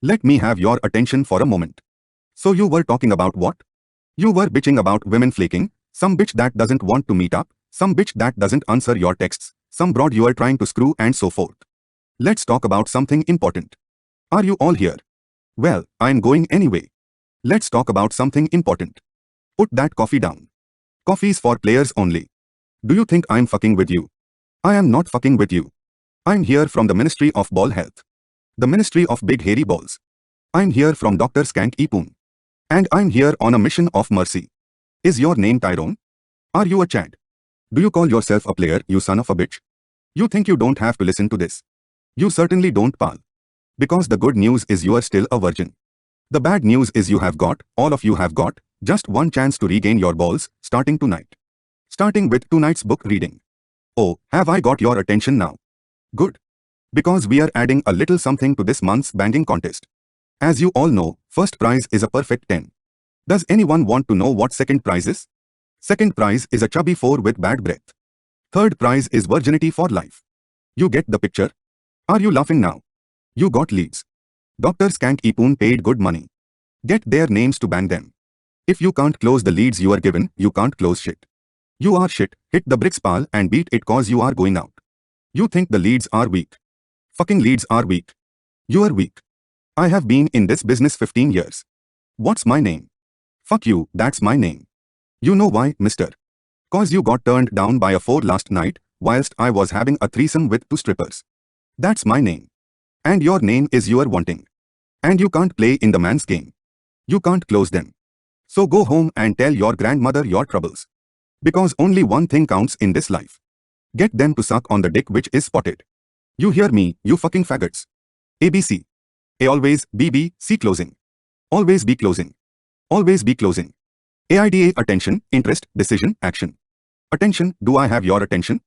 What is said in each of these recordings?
Let me have your attention for a moment. So you were talking about what? You were bitching about women flaking, some bitch that doesn't want to meet up, some bitch that doesn't answer your texts, some broad you are trying to screw and so forth. Let's talk about something important. Are you all here? Well, I'm going anyway. Let's talk about something important. Put that coffee down. Coffee's for players only. Do you think I'm fucking with you? I am not fucking with you. I'm here from the Ministry of Ball Health. The Ministry of Big Hairy Balls. I'm here from Dr. Skank Ipoon. And I'm here on a mission of mercy. Is your name Tyrone? Are you a Chad? Do you call yourself a player, you son of a bitch? You think you don't have to listen to this? You certainly don't, pal. Because the good news is you are still a virgin. The bad news is you have got, all of you have got, just one chance to regain your balls, starting tonight. Starting with tonight's book reading. Oh, have I got your attention now? Good. Because we are adding a little something to this month's banging contest. As you all know, first prize is a perfect 10. Does anyone want to know what second prize is? Second prize is a chubby 4 with bad breath. Third prize is virginity for life. You get the picture? Are you laughing now? You got leads. Dr. Skank Ipoon paid good money. Get their names to bang them. If you can't close the leads you are given, you can't close shit. You are shit, hit the bricks pal and beat it cause you are going out. You think the leads are weak. Fucking leads are weak. You are weak. I have been in this business 15 years. What's my name? Fuck you, that's my name. You know why, mister? Cause you got turned down by a 4 last night, whilst I was having a threesome with 2 strippers. That's my name. And your name is you are wanting. And you can't play in the man's game. You can't close them. So go home and tell your grandmother your troubles. Because only one thing counts in this life. Get them to suck on the dick which is spotted. You hear me, you fucking faggots. ABC. A always, BB, C closing. Always be closing. Always be closing. AIDA attention, interest, decision, action. Attention, do I have your attention?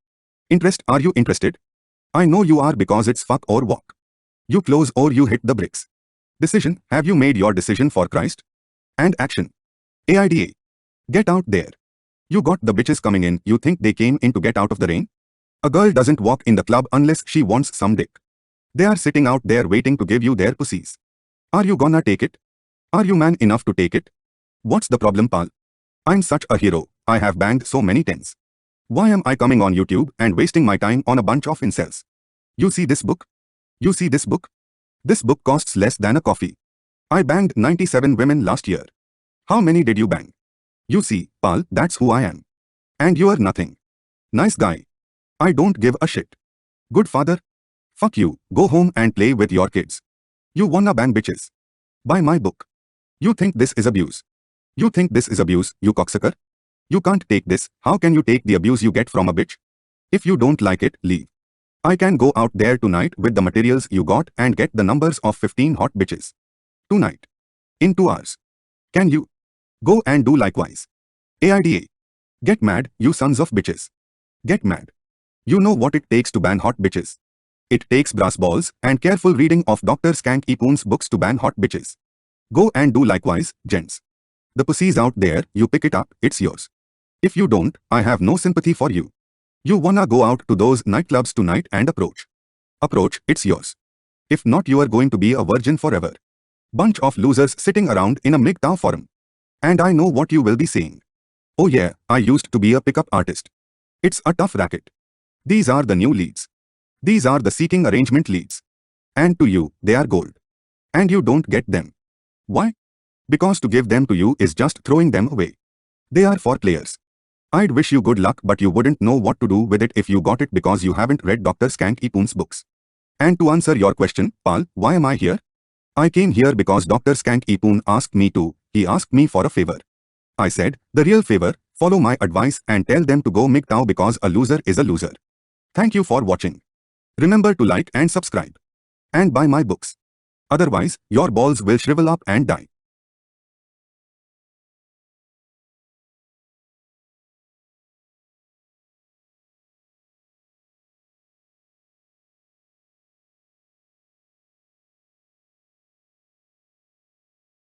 Interest, are you interested? I know you are because it's fuck or walk. You close or you hit the bricks. Decision, have you made your decision for Christ? And action. AIDA. Get out there. You got the bitches coming in, you think they came in to get out of the rain? A girl doesn't walk in the club unless she wants some dick. They are sitting out there waiting to give you their pussies. Are you gonna take it? Are you man enough to take it? What's the problem, pal? I'm such a hero, I have banged so many tens. Why am I coming on YouTube and wasting my time on a bunch of incels? You see this book? You see this book? This book costs less than a coffee. I banged 97 women last year. How many did you bang? You see, pal, that's who I am. And you are nothing. Nice guy. I don't give a shit. Good father? Fuck you, go home and play with your kids. You wanna bang bitches. Buy my book. You think this is abuse? You think this is abuse, you cocksucker? You can't take this, how can you take the abuse you get from a bitch? If you don't like it, leave. I can go out there tonight with the materials you got and get the numbers of 15 hot bitches. Tonight. In 2 hours. Can you? Go and do likewise. AIDA. Get mad, you sons of bitches. Get mad. You know what it takes to ban hot bitches. It takes brass balls and careful reading of Dr. Skank Ipoon's books to ban hot bitches. Go and do likewise, gents. The pussy's out there, you pick it up, it's yours. If you don't, I have no sympathy for you. You wanna go out to those nightclubs tonight and approach. Approach, it's yours. If not, you are going to be a virgin forever. Bunch of losers sitting around in a MGTOW forum. And I know what you will be saying. Oh yeah, I used to be a pickup artist. It's a tough racket. These are the new leads. These are the seeking arrangement leads. And to you, they are gold. And you don't get them. Why? Because to give them to you is just throwing them away. They are for players. I'd wish you good luck, but you wouldn't know what to do with it if you got it because you haven't read Dr. Skank Ipoon's books. And to answer your question, pal, why am I here? I came here because Dr. Skank Ipoon asked me to. He asked me for a favor. I said, the real favor, follow my advice and tell them to go MGTOW because a loser is a loser. Thank you for watching. Remember to like and subscribe. And buy my books. Otherwise, your balls will shrivel up and die.